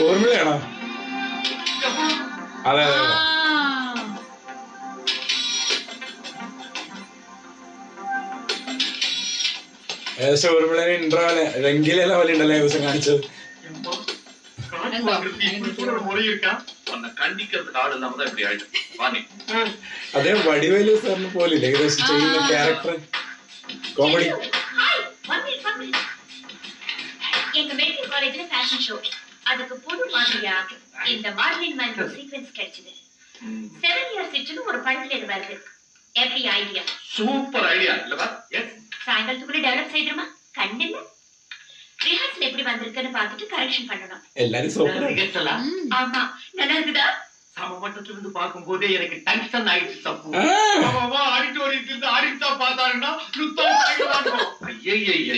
ഊർമിളയാണോ? അതെ അതെ അതെ. ഏകദേശം ഊർമിളനെ ഇൻട്രോയില് രംഗിലെ പോലെ ഉണ്ടല്ലോ ഏകദേശം കാണിച്ചത്. അതേ വടിവേലു സാറിന് പോലില്ല ഏകദേശം ചെയ്യുന്ന ക്യാരക്ടർ കോമഡി. எங்க மெடிக்கல் காலேஜ்ல ஃபேஷன் ஷோ. அதுக்கு புது மாதிரியா இந்த மார்லின் மேன்கோ சீக்வென்ஸ் கிடைச்சது. 7 இயர்ஸ் இட்னு ஒரு படத்துல இது வருது. எப்படி ஐடியா? சூப்பர் ஐடியா இல்லவா? எஸ். சாயங்காலத்துக்குள்ள டெவலப் செய்யணுமா? கண்டிப்பா. ரிஹர்சல் எப்படி வந்திருக்குன்னு பார்த்துட்டு கரெக்ஷன் பண்ணணும். எல்லாரும் சூப்பரா ரிஹர்சலா? ஆமா. நல்லா இருக்குதா? சமமட்டத்துல இருந்து பாக்கும்போதே எனக்கு டென்ஷன் ஆயிடுச்சு தப்பு. ஆடிட்டோரியத்துல இருந்து ஆடிட்டா பார்த்தாருன்னா சுத்தம் ஆயிடுவாங்க. ஐயய்யய்ய